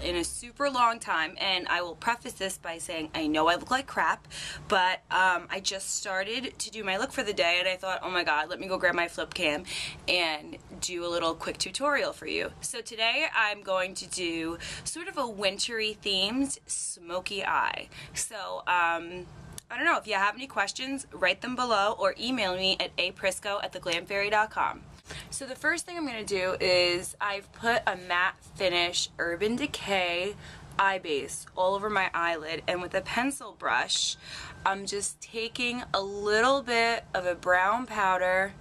in a super long time, and I will preface this by saying I know I look like crap, but I just started to do my look for the day, and I thought, oh my god, let me go grab my flip cam and do a little quick tutorial for you. So today I'm going to do sort of a wintry themed smoky eye. So I don't know, if you have any questions, write them below or email me at aprisco@theglamfairy.com. So the first thing I'm going to do is I've put a matte finish Urban Decay eye base all over my eyelid, and with a pencil brush I'm just taking a little bit of a brown powder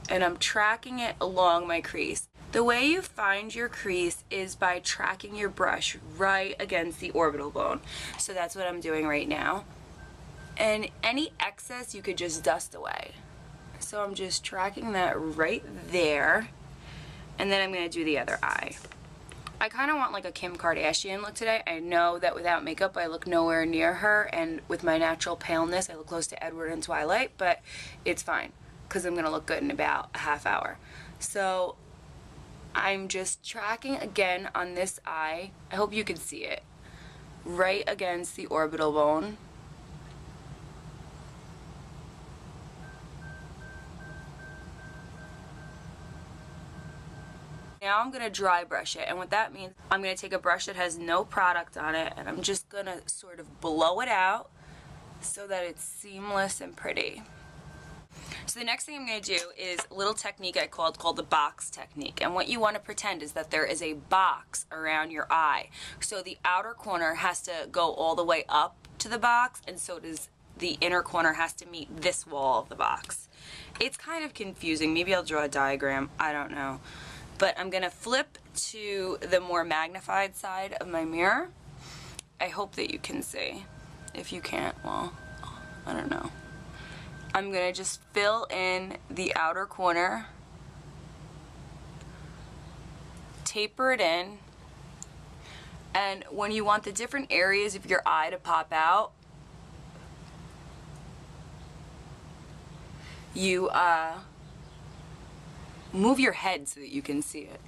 and I'm tracking it along my crease. The way you find your crease is by tracking your brush right against the orbital bone. So that's what I'm doing right now. And any excess you could just dust away. So I'm just tracking that right there, and then I'm going to do the other eye. I kind of want like a Kim Kardashian look today. I know that without makeup I look nowhere near her, and with my natural paleness I look close to Edward in Twilight, but it's fine because I'm going to look good in about a half hour. So I'm just tracking again on this eye. I hope you can see it. Right against the orbital bone. Now I'm going to dry brush it, and what that means, I'm going to take a brush that has no product on it, and I'm just going to sort of blow it out so that it's seamless and pretty. So the next thing I'm going to do is a little technique I called the box technique, and what you want to pretend is that there is a box around your eye. So the outer corner has to go all the way up to the box, and so does the inner corner has to meet this wall of the box. It's kind of confusing. Maybe I'll draw a diagram. I don't know. But I'm going to flip to the more magnified side of my mirror. I hope that you can see. If you can't, well, I don't know. I'm going to just fill in the outer corner, taper it in, and when you want the different areas of your eye to pop out, you move your head so that you can see it.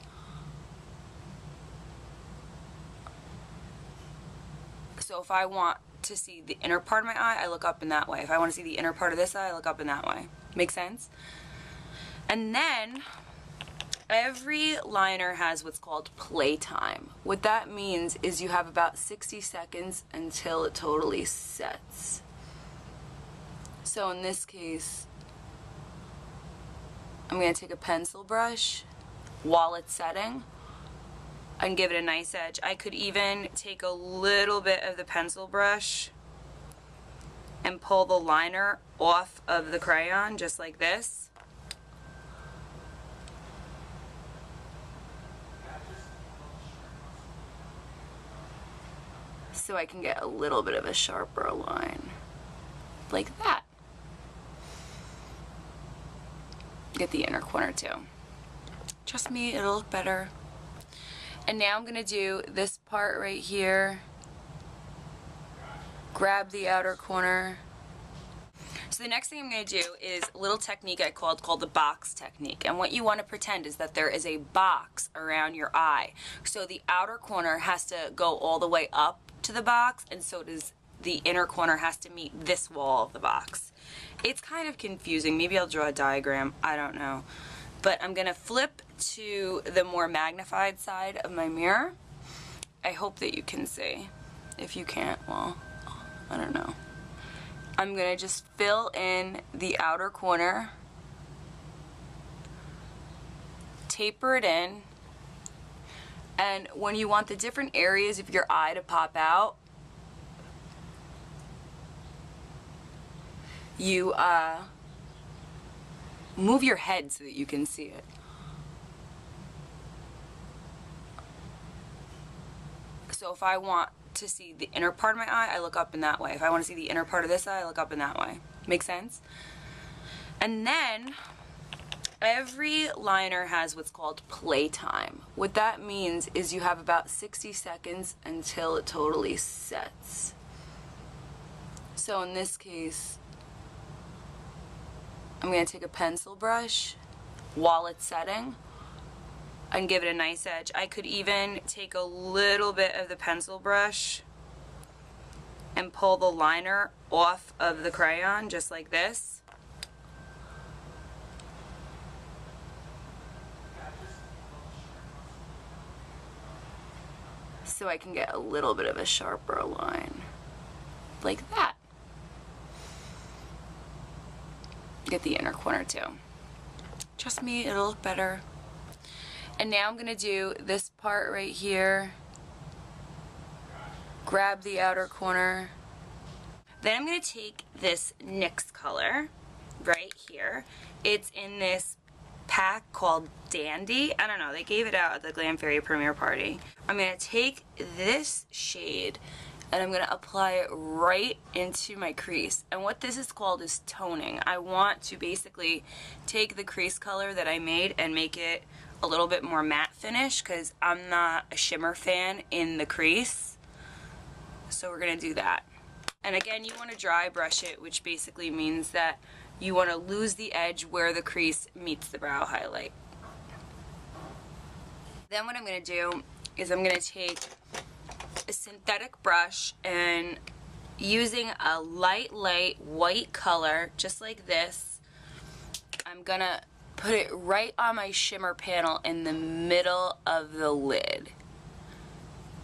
So if I want to see the inner part of my eye, I look up in that way. If I want to see the inner part of this eye, I look up in that way. Make sense? And then every liner has what's called playtime. What that means is you have about 60 seconds until it totally sets. So in this case, I'm going to take a pencil brush while it's setting and give it a nice edge. I could even take a little bit of the pencil brush and pull the liner off of the crayon just like this. So I can get a little bit of a sharper line like that. Get the inner corner too. Trust me, it'll look better. And now I'm gonna do this part right here. Grab the outer corner. So the next thing I'm gonna do is a little technique I called the box technique. And what you want to pretend is that there is a box around your eye. So the outer corner has to go all the way up to the box, and so does the inner corner has to meet this wall of the box. It's kind of confusing. Maybe I'll draw a diagram. I don't know. But I'm going to flip to the more magnified side of my mirror. I hope that you can see. If you can't, well, I don't know. I'm going to just fill in the outer corner, taper it in, and when you want the different areas of your eye to pop out, you move your head so that you can see it. So if I want to see the inner part of my eye, I look up in that way. If I want to see the inner part of this eye, I look up in that way. Make sense? And then every liner has what's called playtime. What that means is you have about 60 seconds until it totally sets. So in this case, I'm going to take a pencil brush while it's setting and give it a nice edge. I could even take a little bit of the pencil brush and pull the liner off of the crayon just like this. So I can get a little bit of a sharper line, like that. Get the inner corner too. Trust me, it'll look better. And now I'm gonna do this part right here. Grab the outer corner. Then I'm gonna take this NYX color right here. It's in this pack called Dandy. I don't know, they gave it out at the Glam Fairy premiere party. I'm gonna take this shade and I'm gonna apply it right into my crease. And what this is called is toning. I want to basically take the crease color that I made and make it a little bit more matte finish, because I'm not a shimmer fan in the crease. So we're gonna do that. And again, you wanna dry brush it, which basically means that you want to lose the edge where the crease meets the brow highlight. Then what I'm going to do is I'm going to take a synthetic brush and using a light white color, just like this, I'm going to put it right on my shimmer panel in the middle of the lid.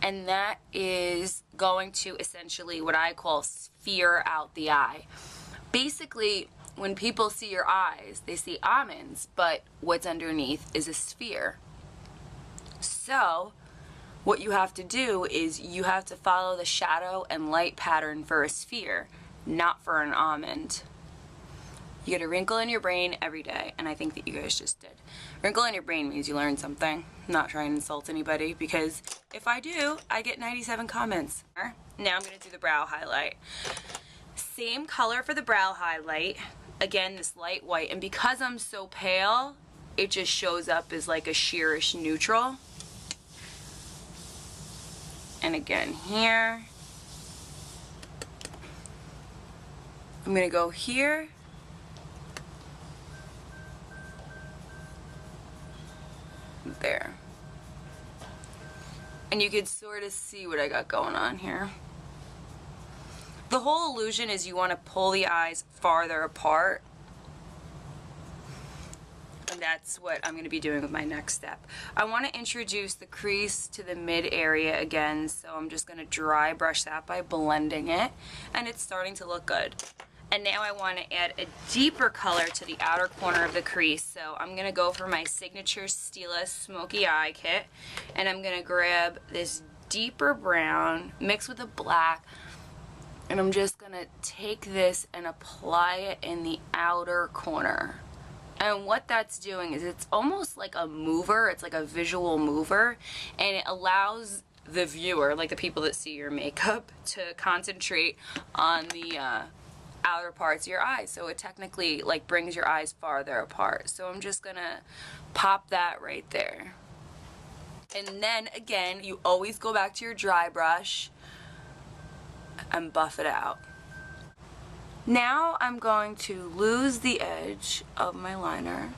And that is going to essentially what I call sphere out the eye. Basically, when people see your eyes, they see almonds, but what's underneath is a sphere. So what you have to do is you have to follow the shadow and light pattern for a sphere, not for an almond. You get a wrinkle in your brain every day, and I think that you guys just did. Wrinkle in your brain means you learned something. I'm not trying to insult anybody, because if I do, I get 97 comments. Now I'm going to do the brow highlight. Same color for the brow highlight. Again, this light white, and because I'm so pale, it just shows up as like a sheerish neutral. And again here, I'm gonna go here, there, and you can sort of see what I got going on here. The whole illusion is you want to pull the eyes farther apart. And that's what I'm going to be doing with my next step. I want to introduce the crease to the mid area again, so I'm just going to dry brush that by blending it, and it's starting to look good. And now I want to add a deeper color to the outer corner of the crease, so I'm going to go for my signature Jerseylicious Smoky Eye Kit, and I'm going to grab this deeper brown mixed with a black, and I'm just going to take this and apply it in the outer corner. And what that's doing is it's almost like a mover, it's like a visual mover, and it allows the viewer, like the people that see your makeup, to concentrate on the outer parts of your eyes. So it technically like brings your eyes farther apart. So I'm just going to pop that right there. And then again, you always go back to your dry brush and buff it out. Now I'm going to lose the edge of my liner.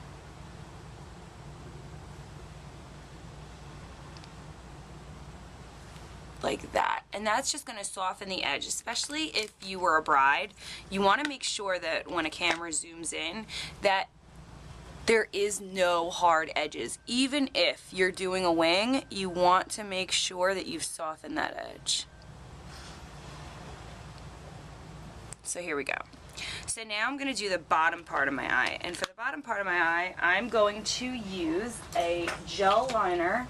Like that. And that's just going to soften the edge, especially if you were a bride. You want to make sure that when a camera zooms in, that there is no hard edges. Even if you're doing a wing, you want to make sure that you've softened that edge. So here we go. So now I'm going to do the bottom part of my eye. And for the bottom part of my eye, I'm going to use a gel liner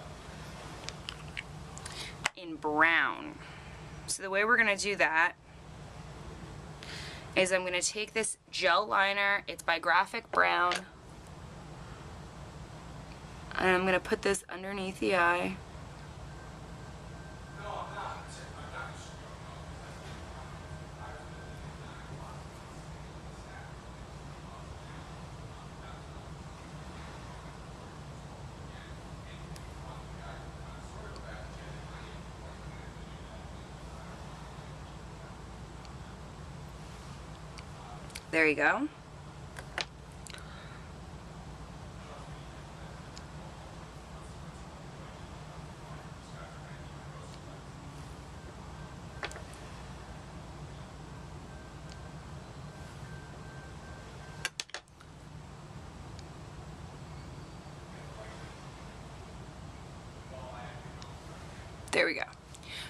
in brown. So the way we're going to do that is I'm going to take this gel liner, it's by Graphic Brown, and I'm going to put this underneath the eye. There you go. There we go.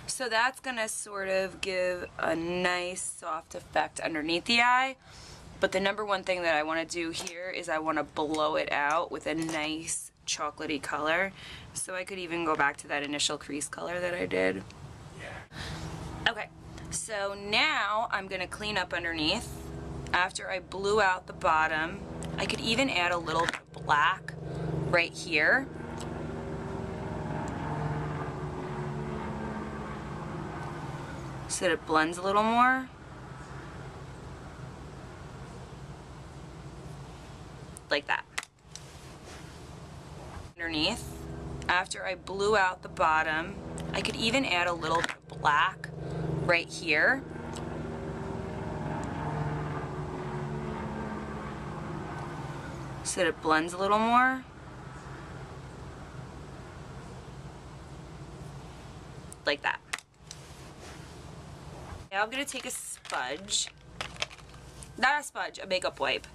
So that's gonna sort of give a nice soft effect underneath the eye. But the number one thing that I want to do here is I want to blow it out with a nice chocolatey color. So I could even go back to that initial crease color that I did. Okay, so now I'm going to clean up underneath. After I blew out the bottom, I could even add a little bit of black right here. So that it blends a little more. Like that. Underneath, after I blew out the bottom, I could even add a little bit of black right here. So that it blends a little more. Like that. Now I'm going to take a sponge, not a sponge, a makeup wipe,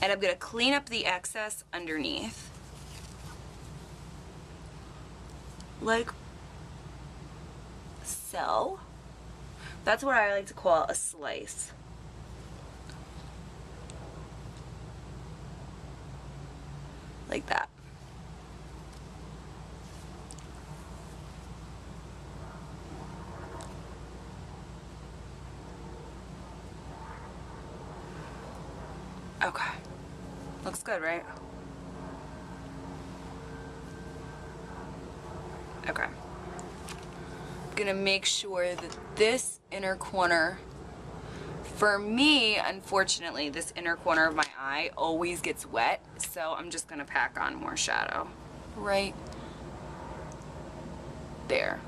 and I'm going to clean up the excess underneath. Like so. That's what I like to call a slice. Like that. Okay. Looks good, right? Okay. I'm gonna make sure that this inner corner, for me, unfortunately, this inner corner of my eye always gets wet, so I'm just gonna pack on more shadow. Right there.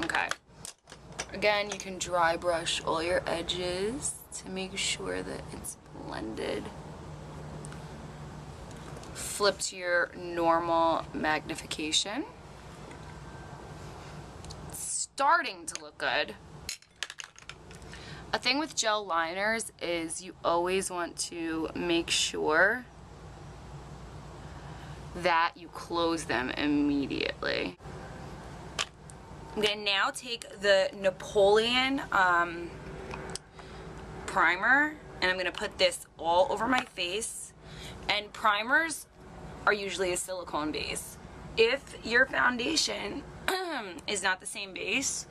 Okay. Again, you can dry brush all your edges to make sure that it's blended. Flip to your normal magnification. It's starting to look good. A thing with gel liners is you always want to make sure that you close them immediately. I'm gonna now take the Napoleon primer, and I'm gonna put this all over my face. And primers are usually a silicone base. If your foundation is not the same base,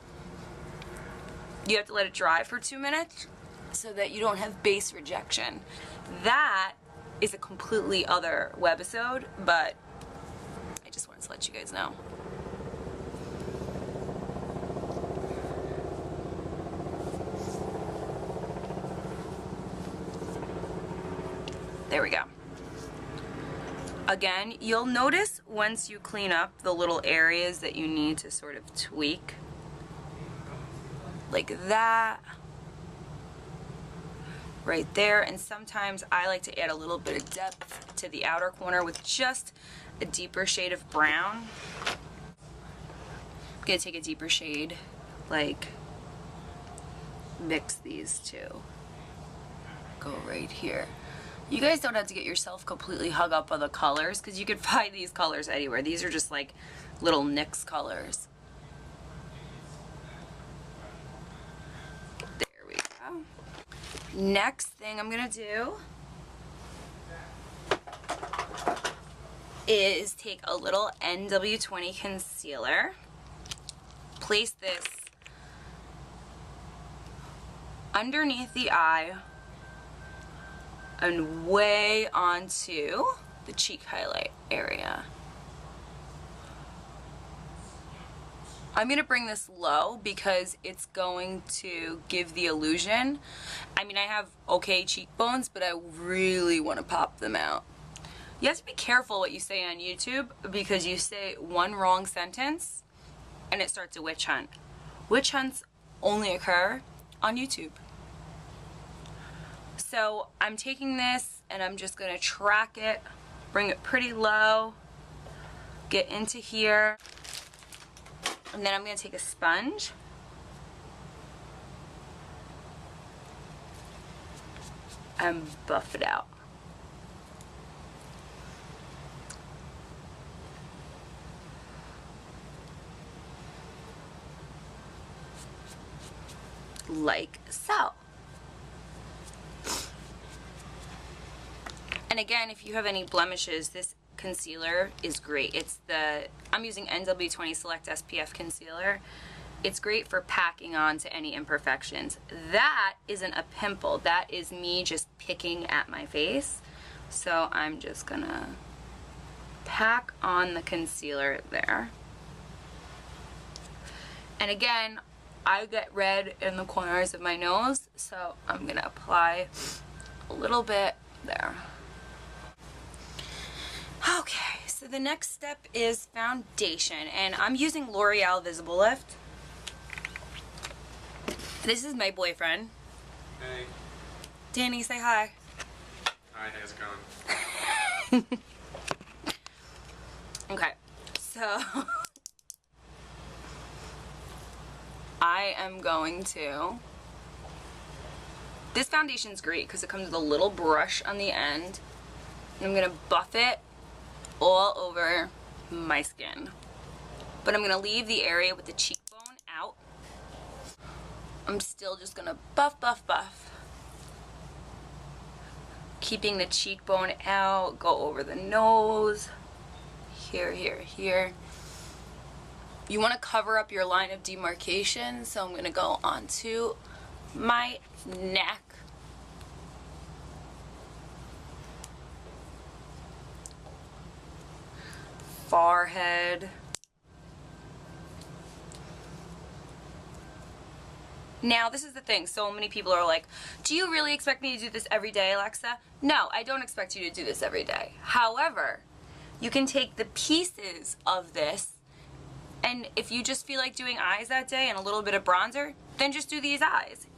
you have to let it dry for 2 minutes so that you don't have base rejection. That is a completely other webisode, but I just wanted to let you guys know. There we go. Again, you'll notice once you clean up the little areas that you need to sort of tweak. Like that. Right there. And sometimes I like to add a little bit of depth to the outer corner with just a deeper shade of brown. I'm gonna take a deeper shade, like mix these two. Go right here. You guys don't have to get yourself completely hung up on the colors, because you can find these colors anywhere. These are just like little NYX colors. There we go. Next thing I'm gonna do is take a little NW20 concealer, place this underneath the eye and way onto the cheek highlight area. I'm gonna bring this low because it's going to give the illusion. I mean, I have okay cheekbones, but I really wanna pop them out. You have to be careful what you say on YouTube, because you say one wrong sentence and it starts a witch hunt. Witch hunts only occur on YouTube. So I'm taking this and I'm just gonna track it, bring it pretty low, get into here, and then I'm gonna take a sponge and buff it out. like so. And again, if you have any blemishes, this concealer is great. I'm using NW20 Select SPF concealer. It's great for packing on to any imperfections. That isn't a pimple. That is me just picking at my face. So I'm just gonna pack on the concealer there. And again, I get red in the corners of my nose, so I'm gonna apply a little bit there. Okay, so the next step is foundation, and I'm using L'Oreal Visible Lift. This is my boyfriend. Hey. Danny, say hi. Hi, how's it going? Okay, so I am going to, this foundation's great because it comes with a little brush on the end, and I'm gonna buff it all over my skin. But I'm gonna leave the area with the cheekbone out. I'm still just gonna buff, buff, buff. Keeping the cheekbone out, go over the nose. Here, here, here. You want to cover up your line of demarcation, so I'm going to go onto my neck. Forehead. Now, this is the thing. So many people are like, do you really expect me to do this every day, Alexa? No, I don't expect you to do this every day. However, you can take the pieces of this, and if you just feel like doing eyes that day and a little bit of bronzer, then just do these eyes.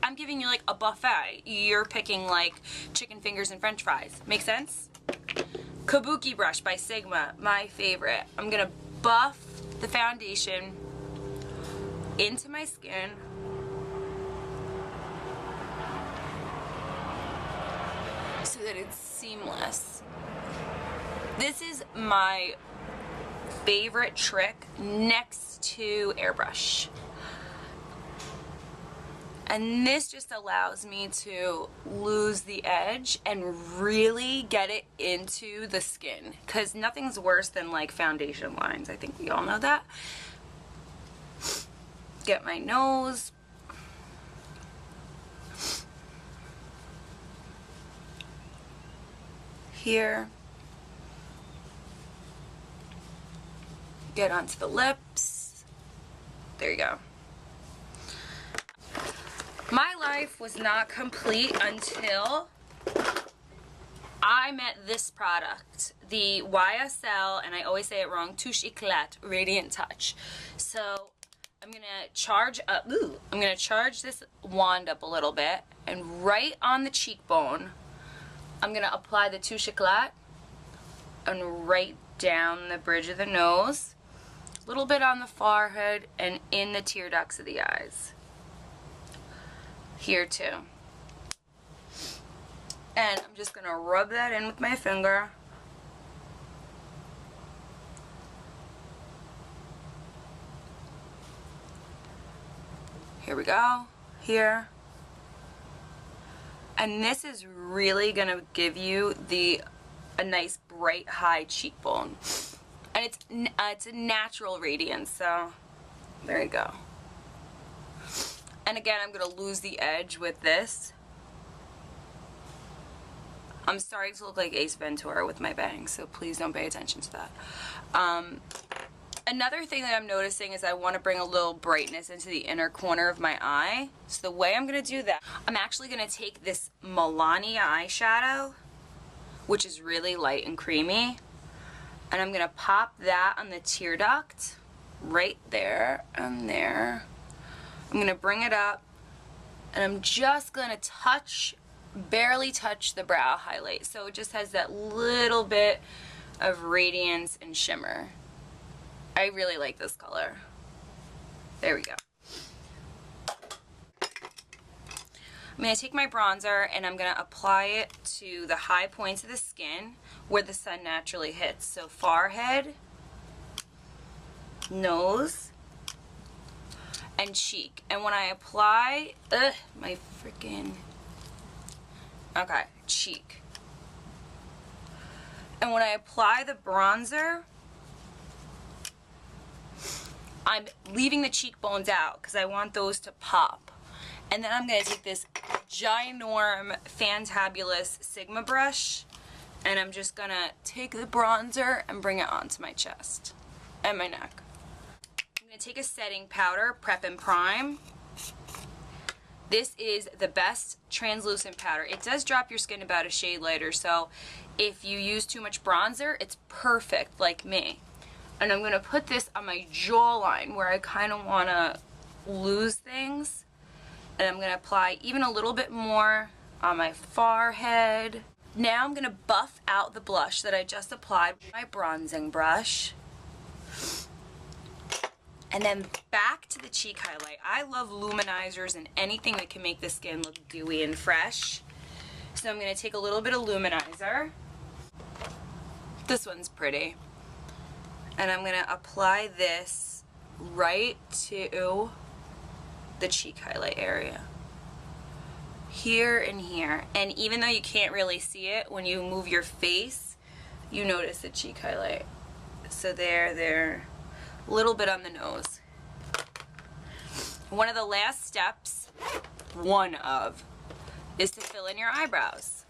I'm giving you like a buffet. You're picking like chicken fingers and french fries. Make sense? Kabuki brush by Sigma, my favorite. I'm gonna buff the foundation into my skin. So that it's seamless. This is my favorite trick next to airbrush. And this just allows me to lose the edge and really get it into the skin. Because nothing's worse than like foundation lines. I think we all know that. Get my nose. Here. Get onto the lips. There you go. My life was not complete until I met this product, the YSL, and I always say it wrong, Touche Eclat Radiant Touch. So I'm gonna charge up, I'm gonna charge this wand up a little bit, and right on the cheekbone, I'm gonna apply the Touche Eclat, and right down the bridge of the nose, a little bit on the forehead, and in the tear ducts of the eyes. Here too. And I'm just gonna rub that in with my finger. Here we go. Here. And this is really gonna give you a nice bright high cheekbone. And it's a natural radiance, so there you go. And again, I'm going to lose the edge with this. I'm starting to look like Ace Ventura with my bangs, so please don't pay attention to that. Another thing that I'm noticing is I want to bring a little brightness into the inner corner of my eye. So the way I'm going to do that, I'm actually going to take this Milani eyeshadow, which is really light and creamy, and I'm going to pop that on the tear duct right there and there. I'm going to bring it up, and I'm just going to barely touch the brow highlight, so it just has that little bit of radiance and shimmer. I really like this color. There we go. I'm going to take my bronzer, and I'm going to apply it to the high points of the skin where the sun naturally hits. So forehead, nose, and cheek. And when I apply, my freaking, okay, cheek. And when I apply the bronzer, I'm leaving the cheekbones out because I want those to pop. And then I'm going to take this ginorm Fantabulous Sigma brush, and I'm just going to take the bronzer and bring it onto my chest and my neck. I'm going to take a setting powder, Prep and Prime. This is the best translucent powder. It does drop your skin about a shade lighter, so if you use too much bronzer, it's perfect, like me. And I'm going to put this on my jawline where I kind of want to lose things. And I'm going to apply even a little bit more on my forehead. Now I'm going to buff out the blush that I just applied with my bronzing brush. And then back to the cheek highlight. I love luminizers and anything that can make the skin look dewy and fresh. So I'm going to take a little bit of luminizer. This one's pretty. And I'm going to apply this right to the cheek highlight area. Here and here. And even though you can't really see it, when you move your face, you notice the cheek highlight. So there, a little bit on the nose. One of the last steps, is to fill in your eyebrows.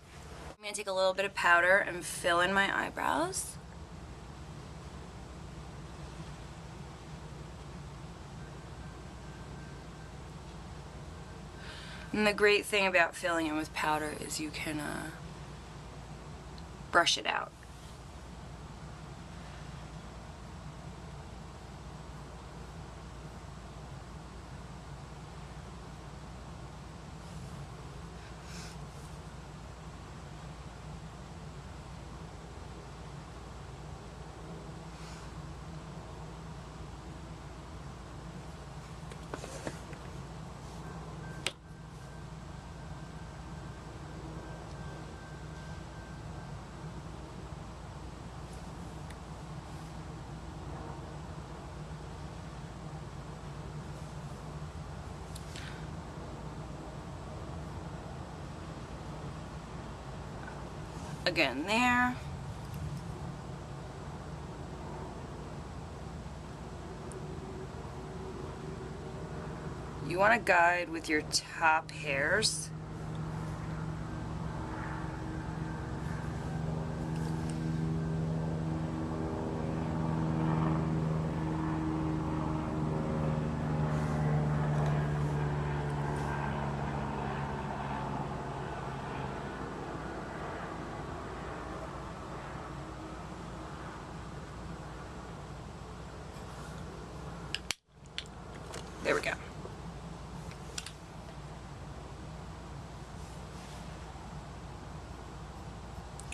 I'm going to take a little bit of powder and fill in my eyebrows. And the great thing about filling it with powder is you can brush it out. Again there. You want to guide with your top hairs. There we go.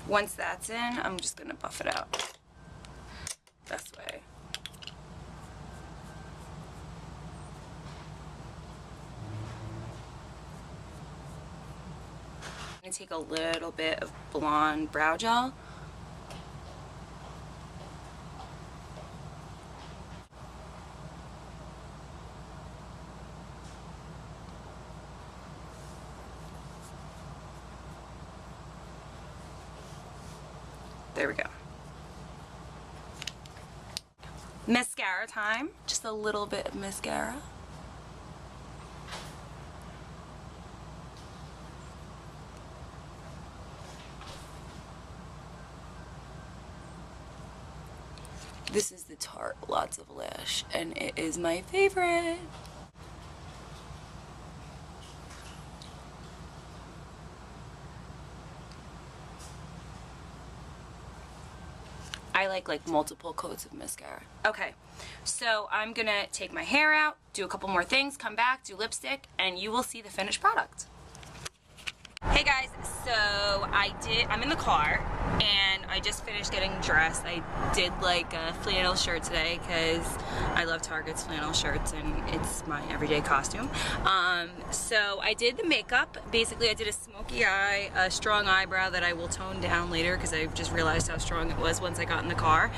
Once that's in, I'm just going to buff it out. This way. I'm going to take a little bit of blonde brow gel. There we go. Mascara time. Just a little bit of mascara. This is the Tarte Lots of Lash, and it is my favorite. I like multiple coats of mascara. Okay, so I'm gonna take my hair out, do a couple more things, come back, do lipstick, and you will see the finished product. Hey guys, so I'm in the car, and I just finished getting dressed. I did like a flannel shirt today because I love Target's flannel shirts and it's my everyday costume. So I did the makeup. Basically I did a smoky eye, a strong eyebrow that I will tone down later because I just realized how strong it was once I got in the car.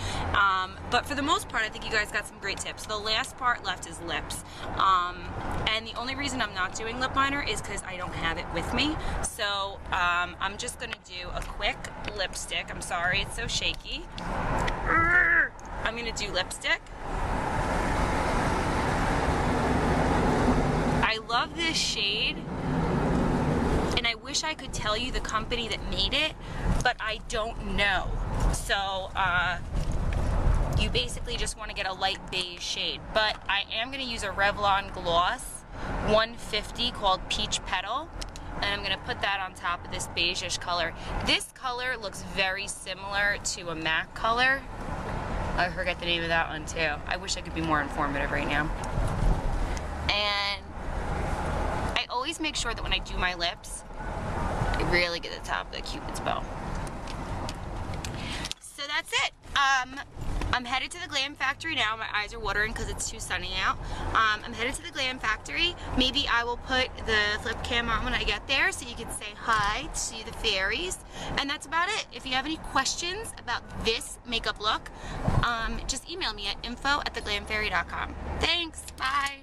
But for the most part I think you guys got some great tips. The last part left is lips. And the only reason I'm not doing lip liner is because I don't have it with me. So I'm just gonna do a quick lipstick. I'm sorry, it's so shaky. I'm gonna do lipstick. I love this shade, and I wish I could tell you the company that made it, but I don't know. So you basically just want to get a light beige shade, but I am going to use a Revlon gloss 150 called Peach Petal, and I'm going to put that on top of this beigeish color. This color looks very similar to a MAC color. I forget the name of that one too. I wish I could be more informative right now. And I always make sure that when I do my lips, I really get the top of the Cupid's bow. So that's it. I'm headed to the Glam factory now. My eyes are watering because it's too sunny out. I'm headed to the Glam factory. Maybe I will put the flip cam on when I get there so you can say hi to the fairies. And that's about it. If you have any questions about this makeup look, just email me at info@theglamfairy.com. Thanks. Bye.